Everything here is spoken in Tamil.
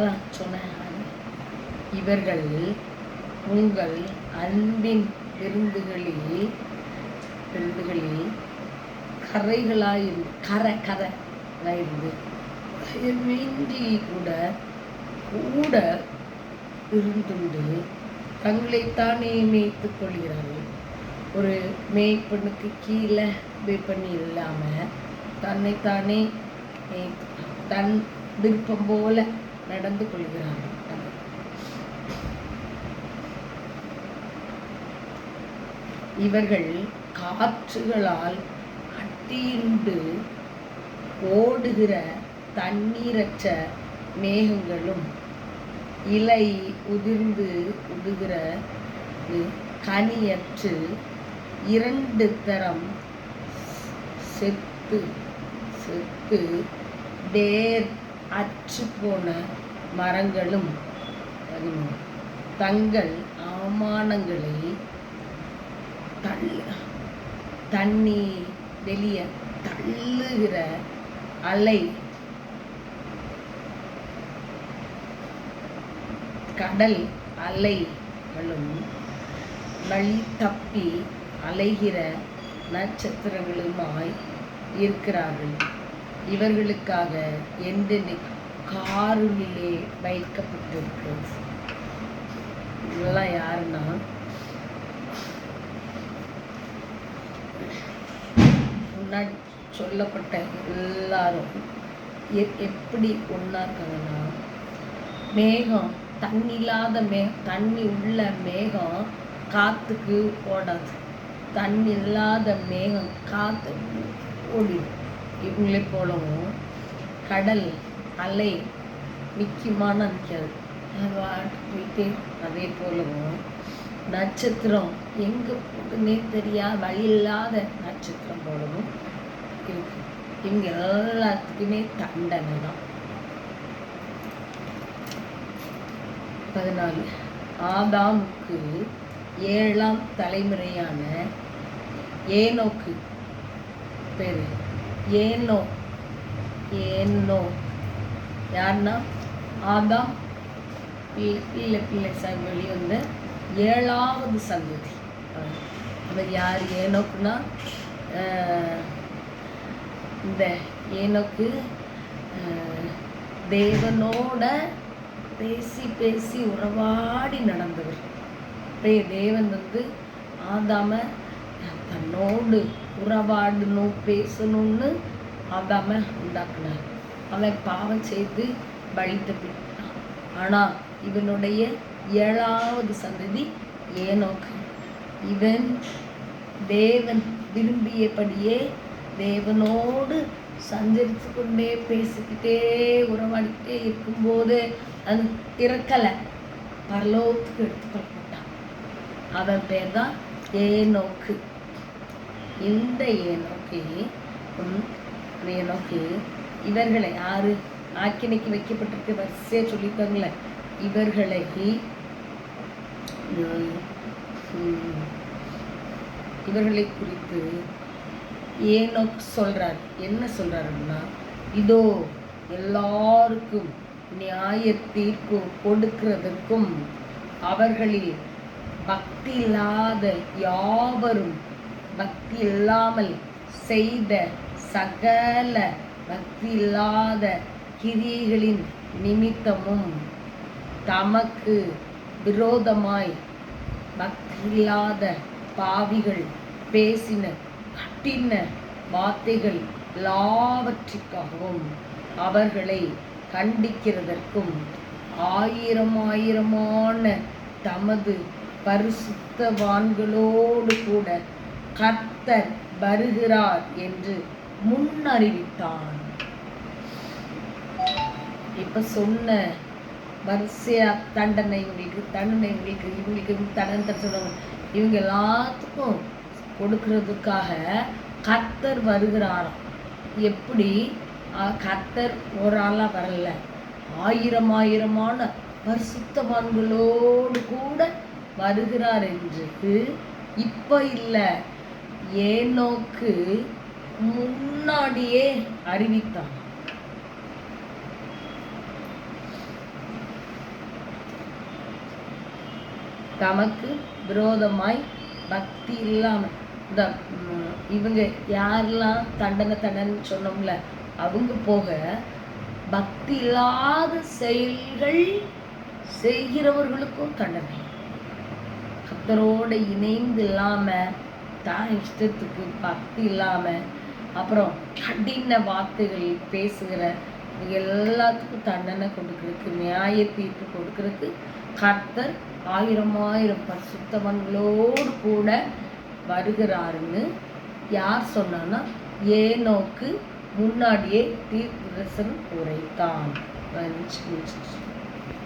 அதான் சொன்னேன். இவர்கள் உங்கள் அன்பின் விருந்துகளில் கரைகளாயிருந்து மிஞ்சி கூட இருந்துண்டு தங்களைத்தானே மேய்த்துக் கொள்கிறார்கள். ஒரு மேய்ப்பனுக்கு கீழே மேய்ப்பண்ணி இல்லாமல் தன்னைத்தானே தன் விருப்பம் போல நடந்து கொள்கிறார்கள். இவர்கள் காற்றுகளால் அட்டியுண்டு ஓடுகிற தண்ணீரற்ற மேகங்களும் இலை உதிர்ந்து உடுகிற கனியற்று 2 தரம் செத்து வேர் அற்று போன மரங்களும் தங்கள் அவமானங்களை தண்ணி வெளியே தள்ளுகிற அலை கடல் அலைகளும் வழி தப்பி அலைகிற நட்சத்திரங்களுமாய் இருக்கிறார்கள். இவர்களுக்காக என்றென்னைக்கு காருளிலே வைக்கப்பட்டிருக்கிறது. இதெல்லாம் யாருன்னா முன்னாடி சொல்லப்பட்ட எல்லாரும் எப்படி ஒன்றா இருக்காங்கன்னா, மேகம் தண்ணி இல்லாத தண்ணி உள்ள மேகம் காற்றுக்கு ஓடாது, தண்ணி இல்லாத மேகம் காற்று ஓடிடும். இவங்களே போலவும் கடல் அலை நிற்குமான நிற்காது, போயிட்டே. அதே போலவும் நட்சத்திரம் எங்கே போகுதுன்னே தெரியாது வழி இல்லாத நட்சத்திரம் போலவும் இருக்கு. இவங்க எல்லாத்துக்குமே தண்டனை தான். 14 ஆதாமுக்கு 7ஆம் தலைமுறையான ஏனோக்கு பேரு. ஏனோ யாருன்னா ஆதாம் பிள்ளை வெளி வந்த 7ஆவது சந்ததி. அவர் யார்? ஏனோக்குன்னா இந்த ஏனோக்கு தேவனோட பேசி உறவாடி நடந்தவர். தேவன் ஆதாம தன்னோடு உறவாடணும் பேசணும்னு ஆதாம உண்டாக்குனார். அவன் பாவம் செய்து பலித்து விட்டான். ஆனால் இவனுடைய 7ஆவது சந்ததி ஏனோக்கு. இவன் தேவன் விரும்பியபடியே தேவனோடு சஞ்சரித்து கொண்டே பேசிக்கிட்டே உறவாடிக்கிட்டே இருக்கும்போது அது இறக்கலை, பரலோகத்துக்கு எடுத்துக்கொள்ளப்பட்டான். அவன் பேர் தான் ஏனோக்கு. இந்த ஏனோக்கு இவர்களை யாரு ஆக்கினைக்கு வைக்கப்பட்டிருக்க வரிசையாக சொல்லியிருக்காங்களே, இவர்களை குறித்து ஏனோக்கு சொல்றார். என்ன சொல்றாருன்னா, இதோ எல்லாருக்கும் நியாய தீர்ப்பு கொடுக்கிறதற்கும் அவர்களில் பக்தி இல்லாத யாவரும் பக்தி இல்லாமல் செய்த சகல பக்தி இல்லாத கிரியைகளின் நிமித்தமும் தமக்கு விரோதமாய் பக்தி இல்லாத பாவிகள் பேசின கட்டின வார்த்தைகள் எல்லாவற்றிற்காகவும் அவர்களை கண்டிக்கிறதற்கும் ஆயிரமான தமது பரிசுத்தவான்களோடு கூட கர்த்தர் வருகிறார் என்று முன்னறிவித்தான். இப்ப சொன்ன வரிசையா தண்டனை இவங்களுக்கு தண்டனை சொல்லுவாங்க. இவங்க எல்லாத்துக்கும் கொடுக்கறதுக்காக கர்த்தர் வருகிறாராம். எப்படி? கர்த்தர் ஒரு ஆளா வரல, ஆயிரமான பரிசுத்தவான்களோடு கூட வருகிறார் என்று இப்ப இல்லை, ஏனோக்கு முன்னாடியே அறிவித்தான். தமக்கு விரோதமாய் பக்தி இல்லாமல் இந்த இவங்க யாரெல்லாம் தண்டனை சொன்னோம்ல, அவங்க போக பக்தி இல்லாத செயல்கள் செய்கிறவர்களுக்கும் தண்டனை. கர்த்தரோட இணைந்து இல்லாம, தான் இஷ்டத்துக்கு பக்தி இல்லாம, அப்புறம் கடின வார்த்தைகள் பேசுகிற எல்லாத்துக்கும் தண்டனை கொடுக்கறதுக்கு, நியாய தீர்ப்பு கொடுக்கறதுக்கு கர்த்தர் 1000 பரிசுத்தவான்களோடு கூட வருகிறாருன்னு யார் சொன்னான்னா, ஏனோக்கு முன்னாடியே தீர்க்கதரிசனம் உரைத்தான்.